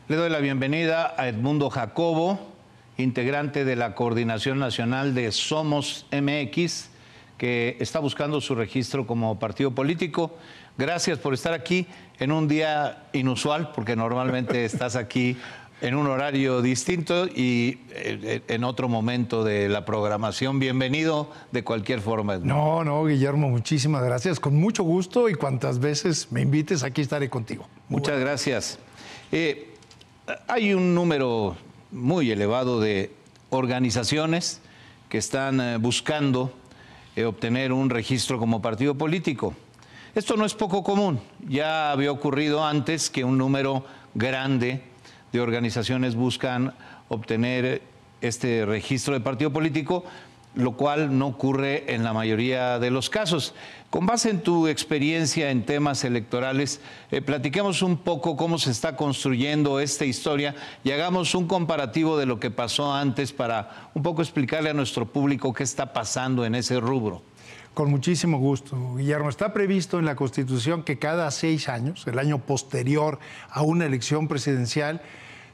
Le doy la bienvenida a Edmundo Jacobo, integrante de la Coordinación Nacional de Somos MX, que está buscando su registro como partido político. Gracias por estar aquí en un día inusual, porque normalmente estás aquí en un horario distinto y en otro momento de la programación. Bienvenido de cualquier forma, Edmundo. No, Guillermo, muchísimas gracias. Con mucho gusto y cuantas veces me invites, aquí estaré contigo. Muchas gracias. Hay un número muy elevado de organizaciones que están buscando obtener un registro como partido político. Esto no es poco común. Ya había ocurrido antes que un número grande de organizaciones buscan obtener este registro de partido político, lo cual no ocurre en la mayoría de los casos. Con base en tu experiencia en temas electorales, platiquemos un poco cómo se está construyendo esta historia y hagamos un comparativo de lo que pasó antes para un poco explicarle a nuestro público qué está pasando en ese rubro. Con muchísimo gusto, Guillermo. Está previsto en la Constitución que cada 6 años, el año posterior a una elección presidencial,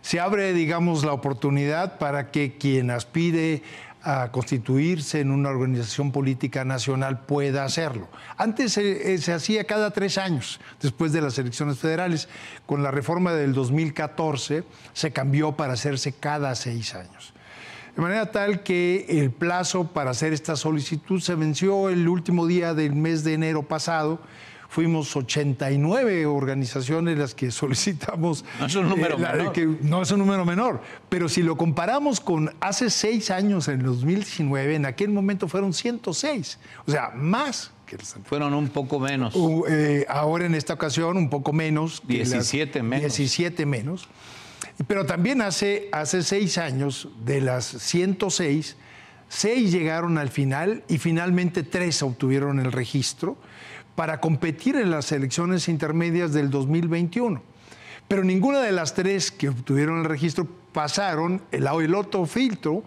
se abre, digamos, la oportunidad para que quien aspire a constituirse en una organización política nacional pueda hacerlo. Antes se hacía cada 3 años, después de las elecciones federales. Con la reforma del 2014 se cambió para hacerse cada 6 años. De manera tal que el plazo para hacer esta solicitud se venció el último día del mes de enero pasado. Fuimos 89 organizaciones las que solicitamos. No es un número menor. No es un número menor, pero si lo comparamos con hace 6 años, en 2019, en aquel momento fueron 106, o sea, más. Fueron un poco menos. Ahora en esta ocasión un poco menos. 17 menos. 17 menos. Pero también hace 6 años, de las 106, 6 llegaron al final y finalmente 3 obtuvieron el registro para competir en las elecciones intermedias del 2021. Pero ninguna de las 3 que obtuvieron el registro pasaron el otro filtro,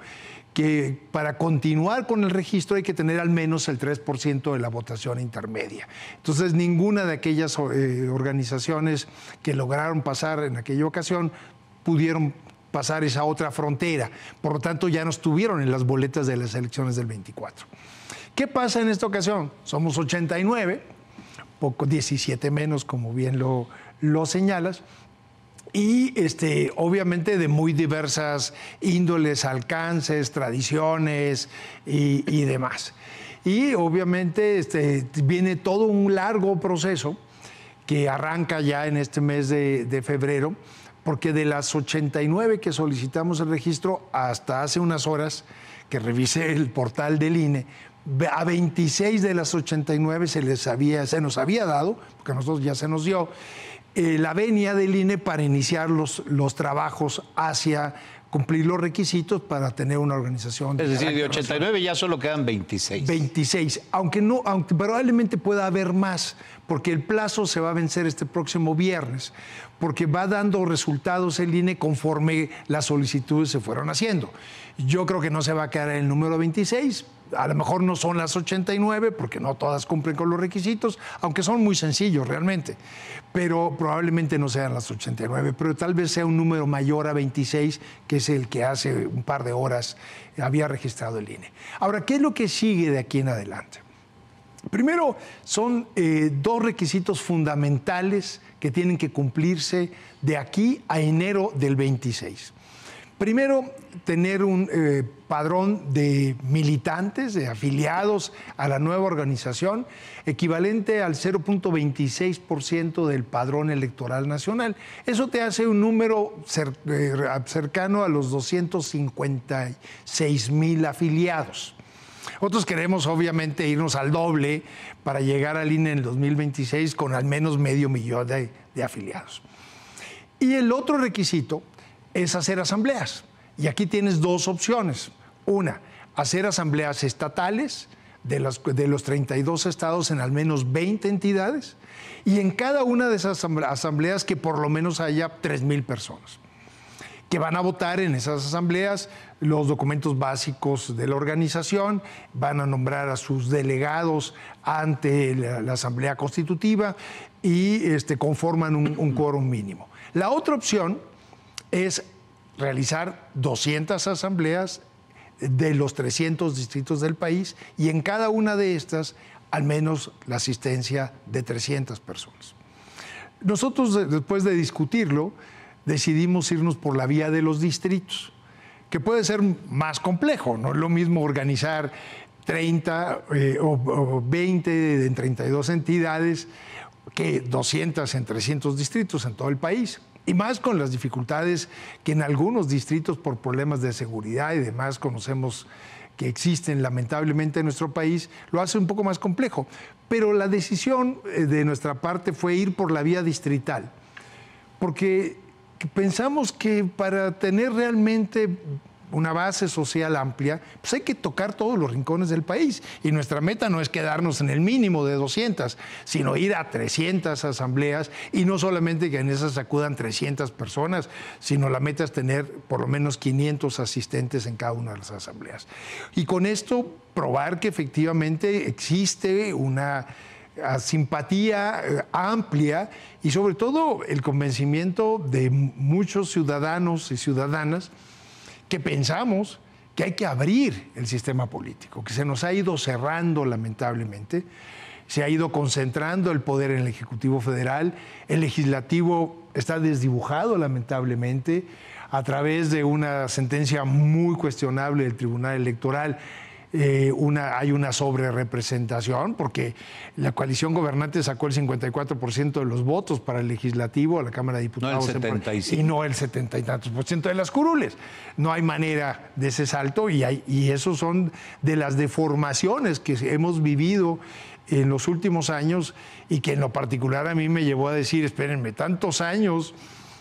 que para continuar con el registro hay que tener al menos el 3% de la votación intermedia. Entonces, ninguna de aquellas organizaciones que lograron pasar en aquella ocasión pudieron pasar esa otra frontera. Por lo tanto, ya no estuvieron en las boletas de las elecciones del 24. ¿Qué pasa en esta ocasión? Somos 89, poco 17 menos, como bien lo señalas, y obviamente de muy diversas índoles, alcances, tradiciones y demás. Y obviamente viene todo un largo proceso que arranca ya en este mes de febrero, porque de las 89 que solicitamos el registro, hasta hace unas horas que revisé el portal del INE, a 26 de las 89 se nos había dado, porque a nosotros ya se nos dio, la venia del INE para iniciar los trabajos hacia cumplir los requisitos para tener una organización. Es decir, de 89 ya solo quedan 26. 26, aunque probablemente pueda haber más, porque el plazo se va a vencer este próximo viernes, porque va dando resultados el INE conforme las solicitudes se fueron haciendo. Yo creo que no se va a quedar en el número 26, a lo mejor no son las 89, porque no todas cumplen con los requisitos, aunque son muy sencillos realmente, pero probablemente no sean las 89, pero tal vez sea un número mayor a 26, que es el que hace un par de horas había registrado el INE. Ahora, ¿qué es lo que sigue de aquí en adelante? Primero, son 2 requisitos fundamentales que tienen que cumplirse de aquí a enero del 26. Primero, tener un padrón de militantes, de afiliados a la nueva organización, equivalente al 0.26% del padrón electoral nacional. Eso te hace un número cercano a los 256,000 afiliados. Nosotros queremos, obviamente, irnos al doble para llegar al INE en el 2026 con al menos 500,000 de afiliados. Y el otro requisito es hacer asambleas. Y aquí tienes 2 opciones. Una, hacer asambleas estatales de los 32 estados en al menos 20 entidades, y en cada una de esas asambleas que por lo menos haya 3,000 personas, que van a votar en esas asambleas los documentos básicos de la organización, van a nombrar a sus delegados ante la Asamblea Constitutiva y conforman un quórum mínimo. La otra opción es realizar 200 asambleas de los 300 distritos del país y en cada una de estas al menos la asistencia de 300 personas. Nosotros, después de discutirlo, decidimos irnos por la vía de los distritos, que puede ser más complejo, no es lo mismo organizar 30 o 20 en 32 entidades que 200 en 300 distritos en todo el país. Y más con las dificultades que en algunos distritos por problemas de seguridad y demás conocemos que existen lamentablemente en nuestro país, lo hace un poco más complejo. Pero la decisión de nuestra parte fue ir por la vía distrital, porque pensamos que para tener realmente una base social amplia, pues hay que tocar todos los rincones del país. Y nuestra meta no es quedarnos en el mínimo de 200, sino ir a 300 asambleas, y no solamente que en esas acudan 300 personas, sino la meta es tener por lo menos 500 asistentes en cada una de las asambleas. Y con esto probar que efectivamente existe una simpatía amplia y sobre todo el convencimiento de muchos ciudadanos y ciudadanas que pensamos que hay que abrir el sistema político, que se nos ha ido cerrando lamentablemente, se ha ido concentrando el poder en el Ejecutivo Federal, el Legislativo está desdibujado lamentablemente a través de una sentencia muy cuestionable del Tribunal Electoral. Hay una sobrerepresentación porque la coalición gobernante sacó el 54% de los votos para el legislativo, a la Cámara de Diputados, no el 75%. y no el 70 y tantos por ciento de las curules. No hay manera de ese salto y esos son de las deformaciones que hemos vivido en los últimos años y que en lo particular a mí me llevó a decir, espérenme, tantos años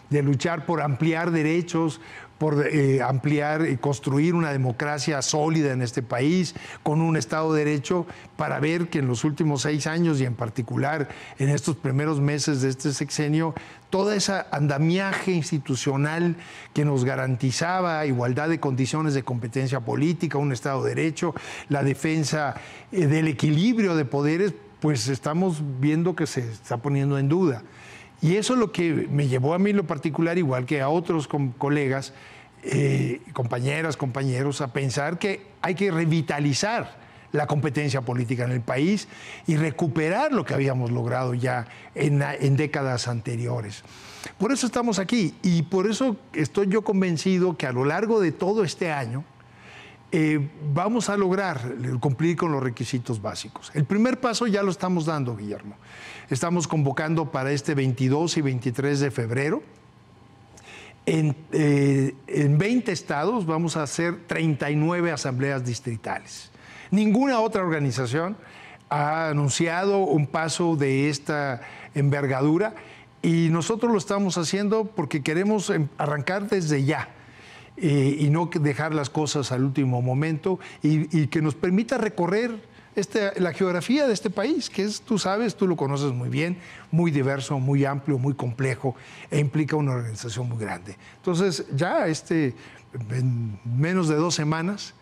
de luchar por ampliar derechos, por ampliar y construir una democracia sólida en este país, con un Estado de Derecho, para ver que en los últimos 6 años y en particular en estos primeros meses de este sexenio, toda esa andamiaje institucional que nos garantizaba igualdad de condiciones de competencia política, un Estado de Derecho, la defensa del equilibrio de poderes, pues estamos viendo que se está poniendo en duda. Y eso es lo que me llevó a mí en lo particular, igual que a otros colegas, compañeras, compañeros, a pensar que hay que revitalizar la competencia política en el país y recuperar lo que habíamos logrado ya en décadas anteriores. Por eso estamos aquí y por eso estoy yo convencido que a lo largo de todo este año vamos a lograr cumplir con los requisitos básicos. El primer paso ya lo estamos dando, Guillermo. Estamos convocando para este 22 y 23 de febrero. En 20 estados vamos a hacer 39 asambleas distritales. Ninguna otra organización ha anunciado un paso de esta envergadura y nosotros lo estamos haciendo porque queremos arrancar desde ya. Y no dejar las cosas al último momento y que nos permita recorrer la geografía de este país, que es, tú sabes, tú lo conoces muy bien, muy diverso, muy amplio, muy complejo e implica una organización muy grande. Entonces, ya en menos de 2 semanas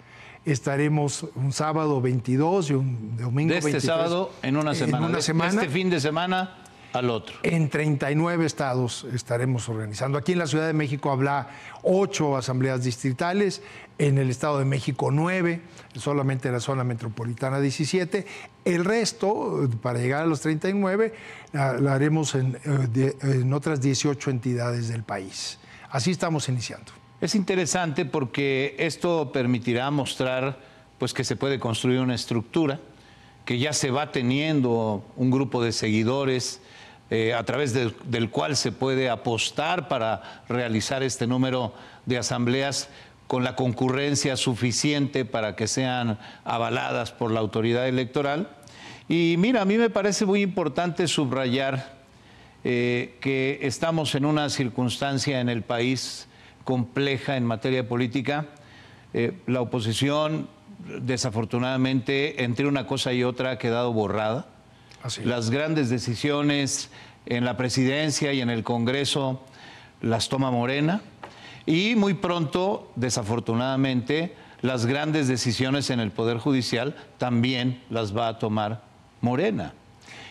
estaremos un sábado 22 y un domingo 23. De este sábado en una semana. De este fin de semana al otro. En 39 estados estaremos organizando. Aquí en la Ciudad de México habrá 8 asambleas distritales, en el Estado de México 9, solamente en la zona metropolitana 17. El resto, para llegar a los 39, la haremos en otras 18 entidades del país. Así estamos iniciando. Es interesante porque esto permitirá mostrar pues, que se puede construir una estructura, que ya se va teniendo un grupo de seguidores a través del cual se puede apostar para realizar este número de asambleas con la concurrencia suficiente para que sean avaladas por la autoridad electoral. Y mira, a mí me parece muy importante subrayar que estamos en una circunstancia en el país compleja en materia política. La oposición, desafortunadamente, entre una cosa y otra ha quedado borrada. Las grandes decisiones en la presidencia y en el Congreso las toma Morena y muy pronto, desafortunadamente, las grandes decisiones en el Poder Judicial también las va a tomar Morena.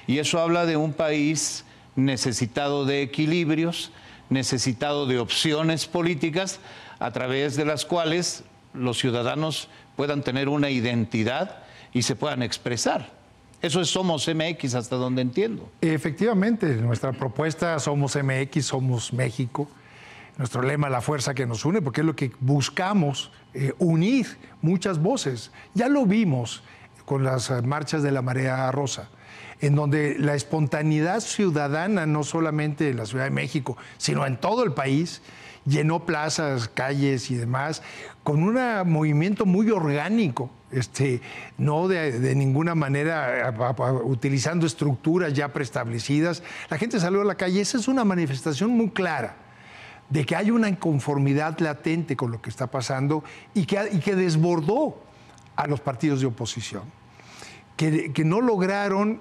Y eso habla de un país necesitado de equilibrios, necesitado de opciones políticas a través de las cuales los ciudadanos puedan tener una identidad y se puedan expresar. Eso es Somos MX, hasta donde entiendo. Efectivamente, nuestra propuesta Somos MX, Somos México. Nuestro lema, la fuerza que nos une, porque es lo que buscamos, unir muchas voces. Ya lo vimos con las marchas de la Marea Rosa, en donde la espontaneidad ciudadana, no solamente en la Ciudad de México, sino en todo el país, llenó plazas, calles y demás, con un movimiento muy orgánico, no de ninguna manera utilizando estructuras ya preestablecidas. La gente salió a la calle. Esa es una manifestación muy clara de que hay una inconformidad latente con lo que está pasando y que desbordó a los partidos de oposición, que no lograron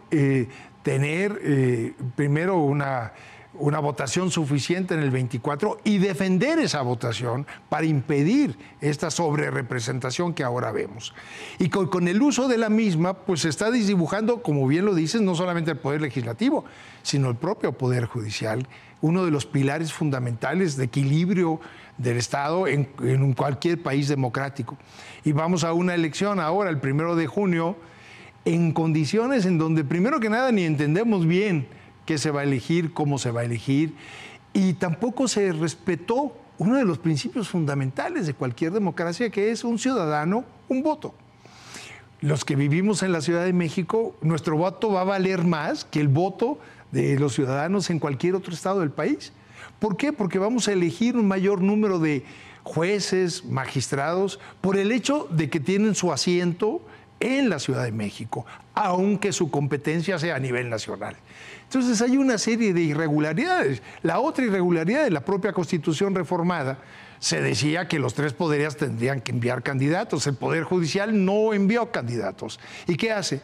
tener primero una votación suficiente en el 24 y defender esa votación para impedir esta sobrerepresentación que ahora vemos. Y con el uso de la misma, pues se está desdibujando, como bien lo dices, no solamente el Poder Legislativo, sino el propio Poder Judicial, uno de los pilares fundamentales de equilibrio del Estado en cualquier país democrático. Y vamos a una elección ahora, el 1 de junio, en condiciones en donde, primero que nada, ni entendemos bien qué se va a elegir, cómo se va a elegir, y tampoco se respetó uno de los principios fundamentales de cualquier democracia, que es un ciudadano, un voto. Los que vivimos en la Ciudad de México, nuestro voto va a valer más que el voto de los ciudadanos en cualquier otro estado del país. ¿Por qué? Porque vamos a elegir un mayor número de jueces, magistrados, por el hecho de que tienen su asiento en la Ciudad de México, aunque su competencia sea a nivel nacional. Entonces hay una serie de irregularidades. La otra irregularidad de la propia Constitución reformada, se decía que los 3 poderes tendrían que enviar candidatos. El Poder Judicial no envió candidatos. ¿Y qué hace?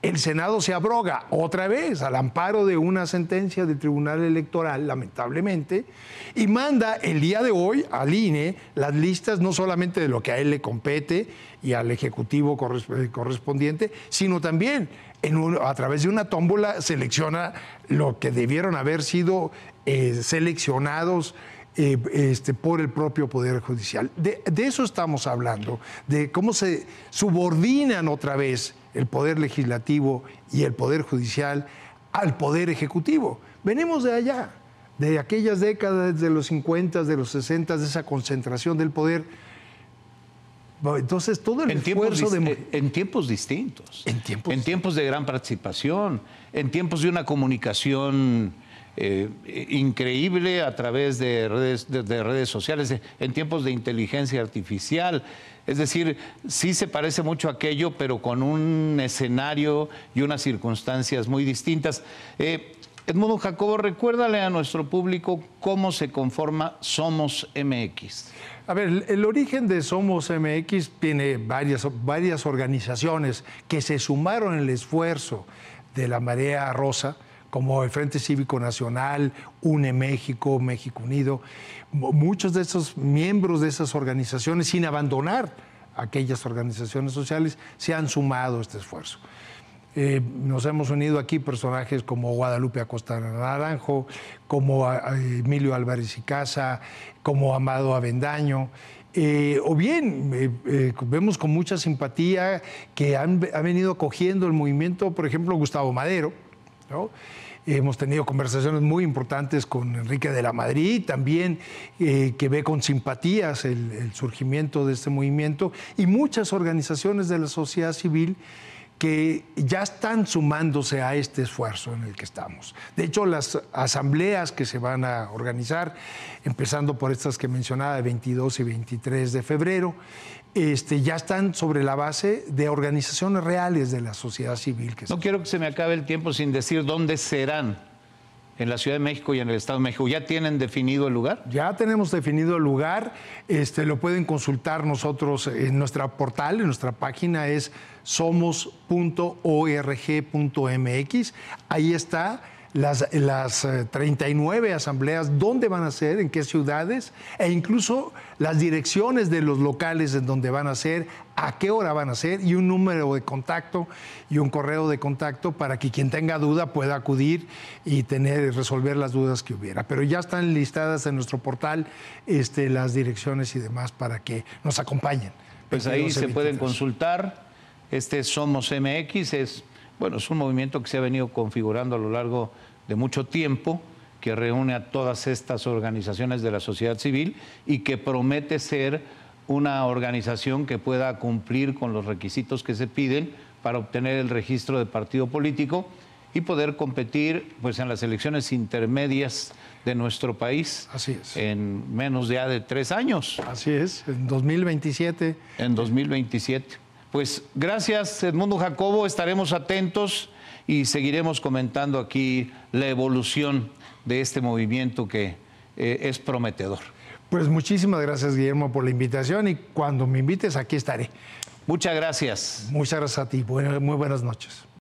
El Senado se abroga otra vez al amparo de una sentencia del Tribunal Electoral, lamentablemente, y manda el día de hoy al INE las listas no solamente de lo que a él le compete y al Ejecutivo correspondiente, sino también a través de una tómbola selecciona lo que debieron haber sido seleccionados por el propio Poder Judicial. De eso estamos hablando, de cómo se subordinan otra vez el Poder Legislativo y el Poder Judicial al Poder Ejecutivo. Venimos de allá, de aquellas décadas de los 50, de los 60, de esa concentración del poder. Entonces, todo el esfuerzo en tiempos distintos, en tiempos de gran participación, en tiempos de una comunicación increíble a través de redes sociales, en tiempos de inteligencia artificial. Es decir, sí se parece mucho a aquello, pero con un escenario y unas circunstancias muy distintas. Edmundo Jacobo, recuérdale a nuestro público cómo se conforma Somos MX. A ver, el origen de Somos MX tiene varias organizaciones que se sumaron en el esfuerzo de la Marea Rosa, como el Frente Cívico Nacional, UNE México, México Unido. Muchos de esos miembros de esas organizaciones, sin abandonar aquellas organizaciones sociales, se han sumado a este esfuerzo. Nos hemos unido aquí personajes como Guadalupe Acosta Naranjo, como Emilio Álvarez y Casa, como Amado Avendaño. O bien, vemos con mucha simpatía que ha venido acogiendo el movimiento, por ejemplo, Gustavo Madero, ¿no? Hemos tenido conversaciones muy importantes con Enrique de la Madrid, también que ve con simpatías el surgimiento de este movimiento, y muchas organizaciones de la sociedad civil que ya están sumándose a este esfuerzo en el que estamos. De hecho, las asambleas que se van a organizar, empezando por estas que mencionaba, de 22 y 23 de febrero, ya están sobre la base de organizaciones reales de la sociedad civil. No quiero que se me acabe el tiempo sin decir dónde serán, en la Ciudad de México y en el Estado de México. ¿Ya tienen definido el lugar? Ya tenemos definido el lugar. Lo pueden consultar nosotros en nuestra portal, en nuestra página es somos.org.mx. Ahí está las 39 asambleas, dónde van a ser, en qué ciudades, e incluso las direcciones de los locales en donde van a ser, a qué hora van a ser, y un número de contacto y un correo de contacto para que quien tenga duda pueda acudir y resolver las dudas que hubiera. Pero ya están listadas en nuestro portal las direcciones y demás para que nos acompañen. Pues ahí se pueden consultar. Somos MX, es un movimiento que se ha venido configurando a lo largo de mucho tiempo, que reúne a todas estas organizaciones de la sociedad civil y que promete ser una organización que pueda cumplir con los requisitos que se piden para obtener el registro de partido político y poder competir pues, en las elecciones intermedias de nuestro país. Así es. En menos ya de 3 años. Así es, en 2027. En 2027. Pues gracias, Edmundo Jacobo, estaremos atentos y seguiremos comentando aquí la evolución de este movimiento que es prometedor. Pues muchísimas gracias, Guillermo, por la invitación y cuando me invites aquí estaré. Muchas gracias. Muchas gracias a ti. Muy buenas noches.